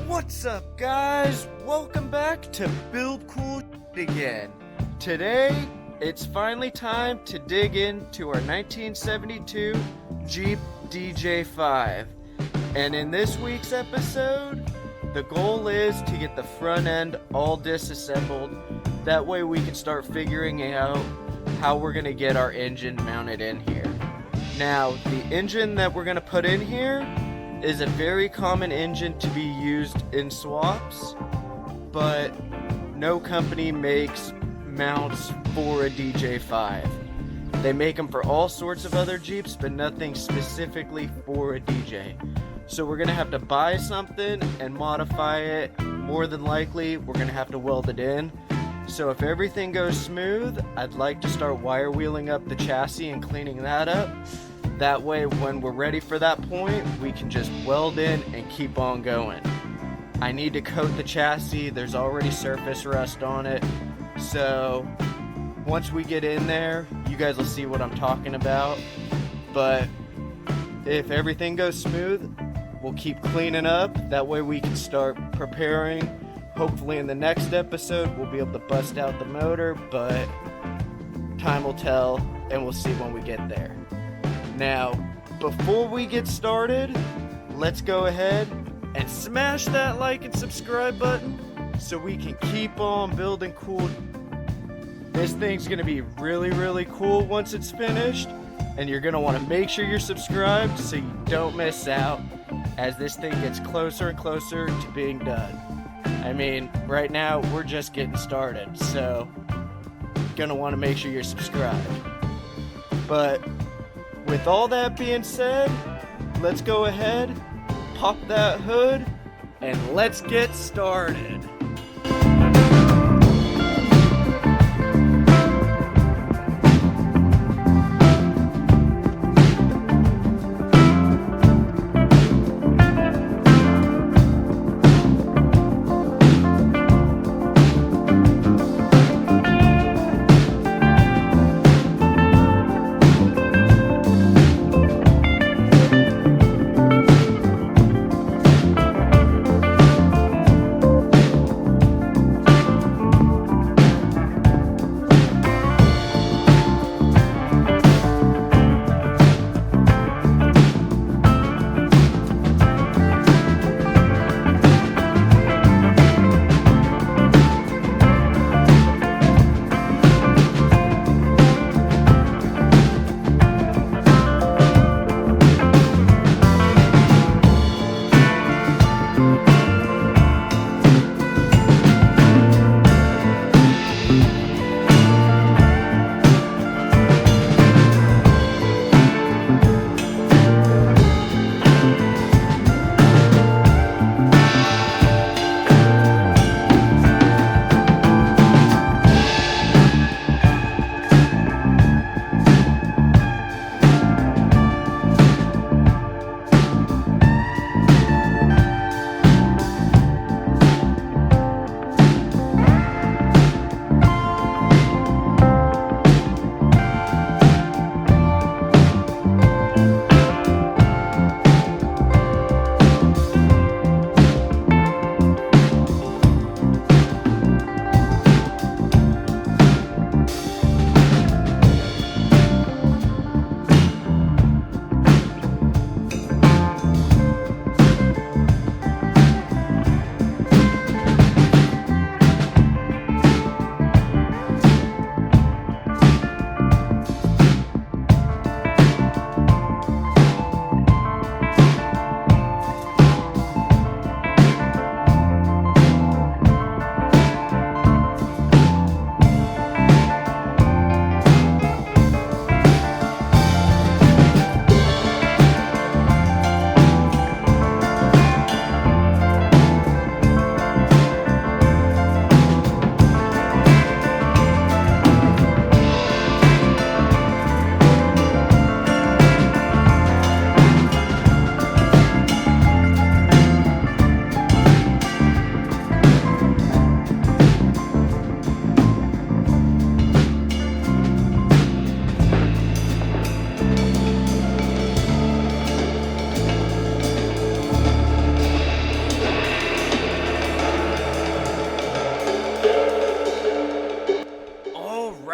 What's up, guys? Welcome back to Build Cool again. Today, it's finally time to dig into our 1972 Jeep DJ-5. And in this week's episode, the goal is to get the front end all disassembled. That way we can start figuring out how we're going to get our engine mounted in here. Now, the engine that we're going to put in here is a very common engine to be used in swaps, but no company makes mounts for a DJ-5. They make them for all sorts of other Jeeps, but nothing specifically for a DJ. So we're going to have to buy something and modify it. More than likely, we're going to have to weld it in. So if everything goes smooth, I'd like to start wire wheeling up the chassis and cleaning that up. That way, when we're ready for that point, we can just weld in and keep on going. I need to coat the chassis. There's already surface rust on it. So once we get in there, you guys will see what I'm talking about. But if everything goes smooth, we'll keep cleaning up. That way we can start preparing. Hopefully in the next episode, we'll be able to bust out the motor, but time will tell, and we'll see when we get there. Now, before we get started, let's go ahead and smash that like and subscribe button so we can keep on building cool. This thing's going to be really, really cool once it's finished, and you're going to want to make sure you're subscribed so you don't miss out as this thing gets closer and closer to being done. I mean, right now, we're just getting started, so you're going to want to make sure you're subscribed. But with all that being said, let's go ahead, pop that hood, and let's get started.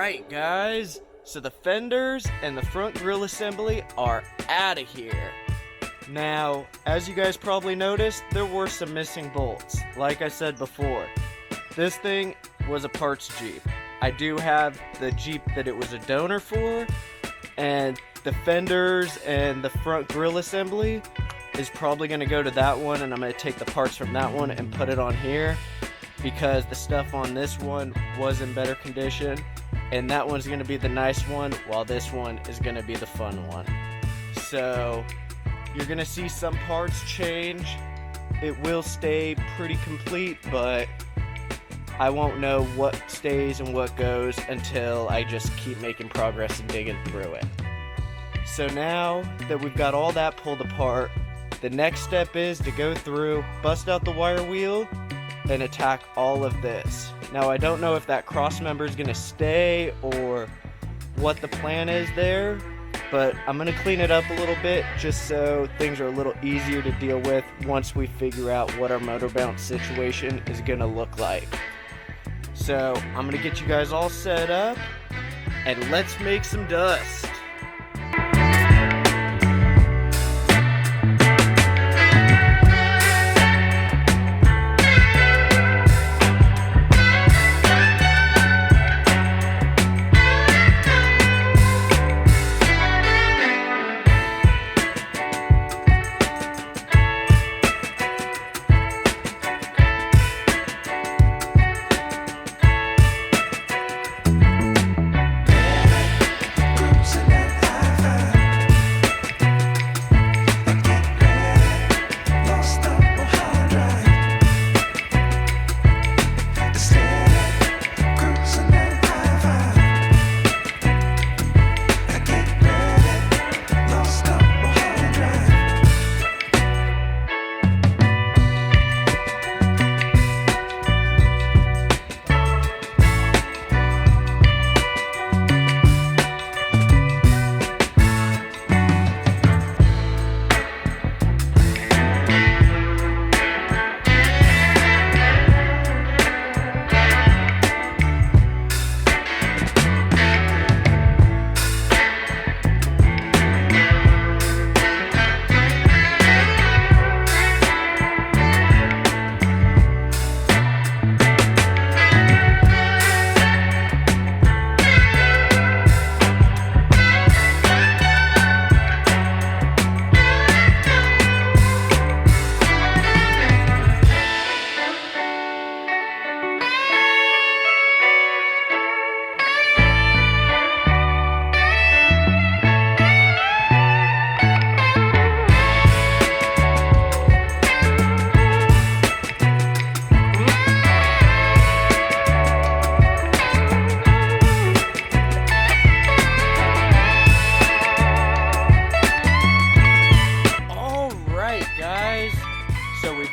Alright guys, so the fenders and the front grille assembly are out of here. Now, as you guys probably noticed, there were some missing bolts. Like I said before, this thing was a parts Jeep. I do have the Jeep that it was a donor for, and the fenders and the front grille assembly is probably going to go to that one, and I'm going to take the parts from that one and put it on here because the stuff on this one was in better condition, and that one's going to be the nice one while this one is going to be the fun one. So you're going to see some parts change. It will stay pretty complete, but I won't know what stays and what goes until I just keep making progress and digging through it. So now that we've got all that pulled apart, the next step is to go through, bust out the wire wheel, and attack all of this. Now I don't know if that cross member is going to stay or what the plan is there, but I'm going to clean it up a little bit just so things are a little easier to deal with once we figure out what our motor mount situation is going to look like. So I'm going to get you guys all set up and let's make some dust.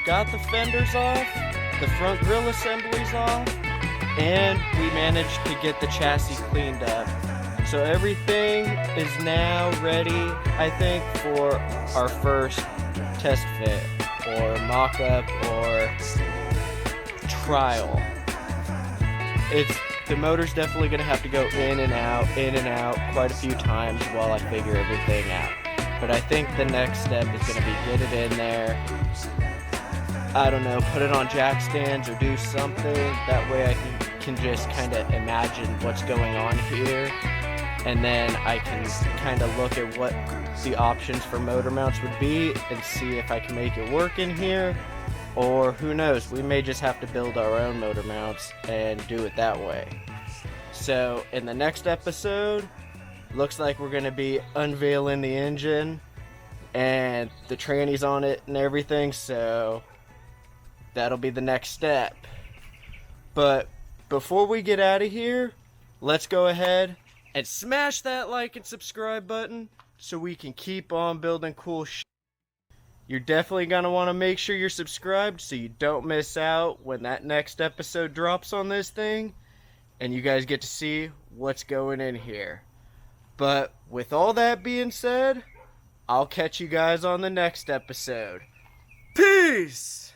Got the fenders off, the front grille assemblies off, and we managed to get the chassis cleaned up. So everything is now ready, I think, for our first test fit or mock-up or trial. The motor's definitely going to have to go in and out quite a few times while I figure everything out. But I think the next step is going to be get it in there, I don't know, put it on jack stands or do something. That way I can just kind of imagine what's going on here. And then I can kind of look at what the options for motor mounts would be and see if I can make it work in here. Or who knows, we may just have to build our own motor mounts and do it that way. So in the next episode, looks like we're going to be unveiling the engine and the trannies on it and everything. So that'll be the next step. But before we get out of here, let's go ahead and smash that like and subscribe button so we can keep on building cool shit. You're definitely going to want to make sure you're subscribed so you don't miss out when that next episode drops on this thing and you guys get to see what's going in here. But with all that being said, I'll catch you guys on the next episode. Peace!